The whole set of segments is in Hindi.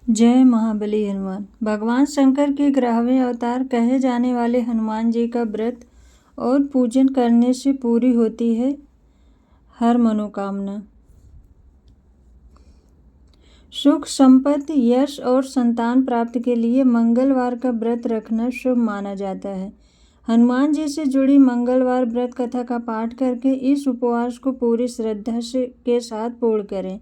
जय महाबली हनुमान। भगवान शंकर के 11वें अवतार कहे जाने वाले हनुमान जी का व्रत और पूजन करने से पूरी होती है हर मनोकामना। सुख, संपत्ति, यश और संतान प्राप्ति के लिए मंगलवार का व्रत रखना शुभ माना जाता है। हनुमान जी से जुड़ी मंगलवार व्रत कथा का पाठ करके इस उपवास को पूरी श्रद्धा के साथ पूर्ण करें।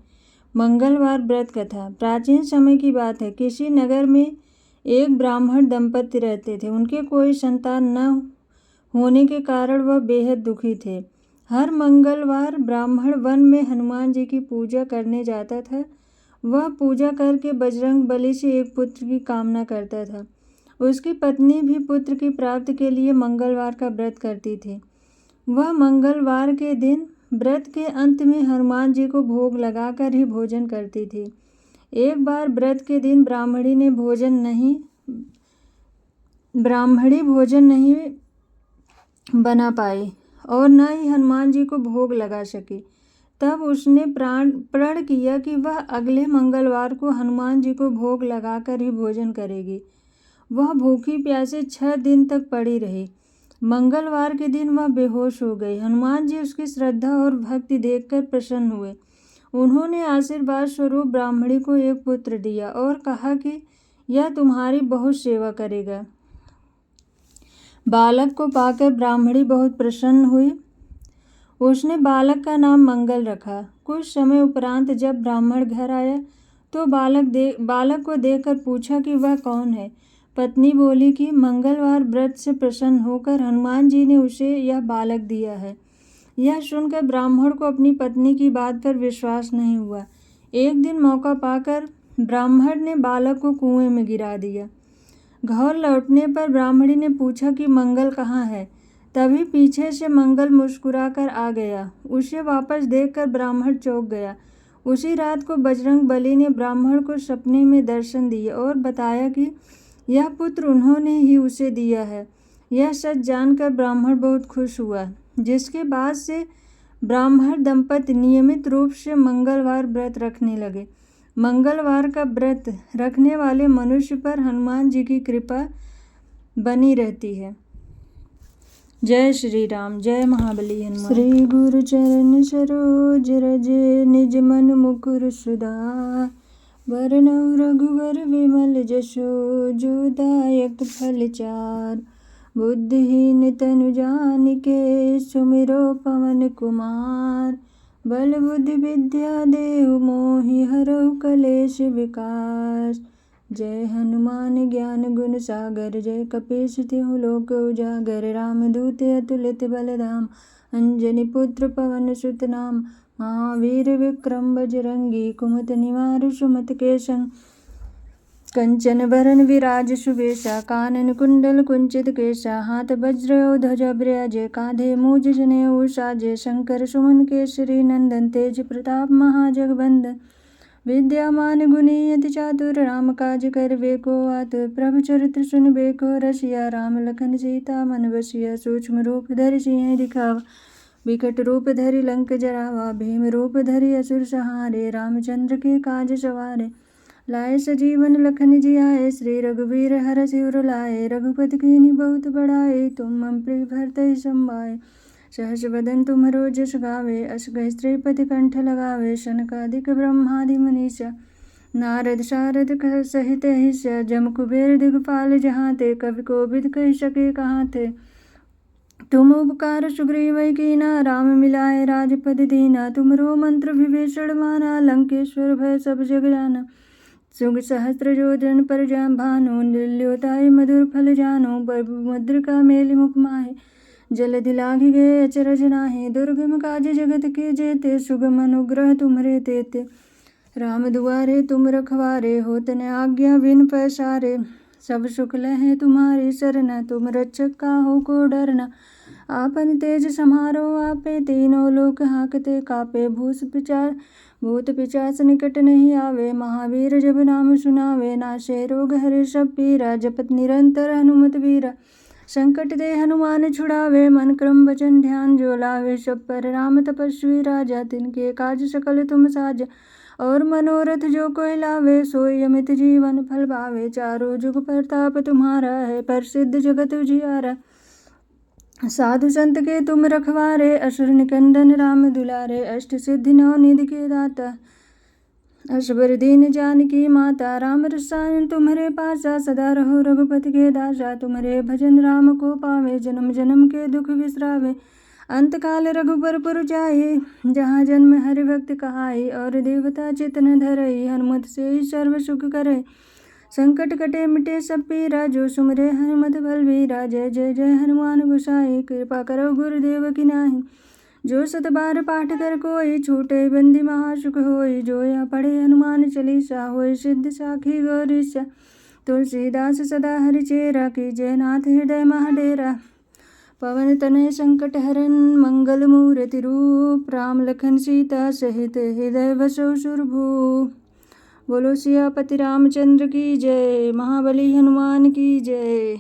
मंगलवार व्रत कथा। प्राचीन समय की बात है। किसी नगर में एक ब्राह्मण दंपति रहते थे। उनके कोई संतान न होने के कारण वह बेहद दुखी थे। हर मंगलवार ब्राह्मण वन में हनुमान जी की पूजा करने जाता था। वह पूजा करके बजरंग बली से एक पुत्र की कामना करता था। उसकी पत्नी भी पुत्र की प्राप्ति के लिए मंगलवार का व्रत करती थी। वह मंगलवार के दिन व्रत के अंत में हनुमान जी को भोग लगाकर ही भोजन करती थी। एक बार व्रत के दिन ब्राह्मणी भोजन नहीं बना पाई और न ही हनुमान जी को भोग लगा सकी। तब उसने प्रण किया कि वह अगले मंगलवार को हनुमान जी को भोग लगाकर ही भोजन करेगी। वह भूखी प्यासे 6 दिन तक पड़ी रही। मंगलवार के दिन वह बेहोश हो गई। हनुमान जी उसकी श्रद्धा और भक्ति देखकर प्रसन्न हुए। उन्होंने आशीर्वाद स्वरूप ब्राह्मणी को एक पुत्र दिया और कहा कि यह तुम्हारी बहुत सेवा करेगा। बालक को पाकर ब्राह्मणी बहुत प्रसन्न हुई। उसने बालक का नाम मंगल रखा। कुछ समय उपरांत जब ब्राह्मण घर आया तो बालक को देखकर पूछा कि वह कौन है। पत्नी बोली कि मंगलवार व्रत से प्रसन्न होकर हनुमान जी ने उसे यह बालक दिया है। यह सुनकर ब्राह्मण को अपनी पत्नी की बात पर विश्वास नहीं हुआ। एक दिन मौका पाकर ब्राह्मण ने बालक को कुएं में गिरा दिया। घर लौटने पर ब्राह्मणी ने पूछा कि मंगल कहाँ है। तभी पीछे से मंगल मुस्कुराकर आ गया। उसे वापस देखकर ब्राह्मण चौंक गया। उसी रात को बजरंग बली ने ब्राह्मण को सपने में दर्शन दिए और बताया कि यह पुत्र उन्होंने ही उसे दिया है। यह सच जानकर ब्राह्मण बहुत खुश हुआ, जिसके बाद से ब्राह्मण दंपति नियमित रूप से मंगलवार व्रत रखने लगे। मंगलवार का व्रत रखने वाले मनुष्य पर हनुमान जी की कृपा बनी रहती है। जय श्री राम। जय महाबली हनुमान। श्री गुरु चरण सरोज रज निज मन मुकुर सुधार। वरनौ रघुवर विमल जसो जो दायक फल चार। बुद्धिहीन तनु जानिके सुमिरो पवन कुमार। बल बुद्धि विद्या देहु मोहि हरहु कलेश विकार। जय हनुमान ज्ञान गुण सागर। जय कपीस तिहु लोक उजागर। रामदूत अतुलित बलधाम। अंजनी पुत्र पवन सुत नाम। महावीर विक्रम बजरंगी। कुमति निवार सुमति के संग। कंचन बरन विराज सुबेसा। कानन कुंडल कुंचित केसा। हाथ वज्र ध्वजा विराजे। कांधे मूज जनेऊ साजे। शंकर सुमन केसरी नंदन। तेज प्रताप महाजगवंदन। विद्यामान गुणी अति चातुर। राम काज करबे को आतुर। प्रभु चरित्र सुनबे को रसिया। राम लखन सीता मन बसिया। सूक्ष्म रूप धरि सिंह दिखावा। विकट रूप धरि लंक जरावा। भीम रूप धरि असुर सहारे। रामचंद्र के काज सवारे। लाए सजीवन लखन जियाए। श्री रघुवीर हरषि सिर लाए। रघुपति कीन्ही बहुत बड़ाई। तुम मम प्रिय भरतहि संभाय। सहस वदन तुम्हरो जस गावे। अस कहि श्रीपति कंठ लगावे। सनकादिक ब्रह्मादि मुनीसा। नारद सारद सहित हिस्सा। जम कुबेर दिगपाल जहाते। कवि कोविद कहि सके कहाते। तुम उपकार सुग्रीव कीना। राम मिलाए राजपद दीना। तुमरो मंत्र विभीषण माना। लंकेश्वर भय सब जग जाना। सुग सहस्त्र जोजन पर भानु। लील्योताहि मधुर फल जानु। मुद्रिका मेलि मुख माहि। जलधि लांघि गए अचरज नाहि। दुर्गम काज जगत के जेते। सुगम अनुग्रह तुम्हरे तेते। राम दुआरे तुम रखवारे। होत न आज्ञा बिन पैसारे। सब सुख लहै तुम्हारी सरना। तुम रक्षक काहू को डरना। आपन तेज समारो आपे। तीनों लोक हांकते कापे। भूत पिशाच निकट नहीं आवे। महावीर जब नाम सुनावे। नासे रोग हरे सब पीरा। जपत निरंतर हनुमत वीरा। संकट दे हनुमान छुड़ावे। मन क्रम वचन ध्यान जो लावे। सब पर राम तपस्वी राजा। तिनके काज सकल तुम साजा। और मनोरथ जो कोई लावे, सोई अमित जीवन फल पावे। चारों जुग प्रताप तुम्हारा है, प्रसिद्ध जगत उजियारा। साधु संत के तुम रखवारे, असुर निकंदन राम दुलारे। अष्ट सिद्धि नौ निधि के दाता, अशबर दीन जानकी माता। राम रसायन तुम्हारे पासा, सदा रहो रघुपति के दासा। तुम्हारे भजन राम को पावे, जन्म जन्म के दुख विसरावे। अंत काल रघुबर पुर जाई, जहाँ जन्म हरि भक्त कहाई। और देवता चित न धरई, हनुमत से ही सर्व सुख करे। संकट कटे मिटे सब पीरा, जो सुमरे हनुमत बलबीरा। जय जय जय हनुमान गोसाई, कृपा करो गुरुदेव की नाहि। जो सत बार पाठ कर कोई, छूटे बंदी महासुख होई। जो या पढ़े हनुमान चालीसा, होय सिद्ध साखी गौरीशा। तुलसीदास सदा हरिचेरा, की जय नाथ हृदय महाडेरा। पवन तनय संकट हरन, मंगल मूर्ति रूप। राम लखन सीता सहित, हृदय बसो सुरभूप। बोलो सियापति रामचंद्र की जय, महाबली हनुमान की जय।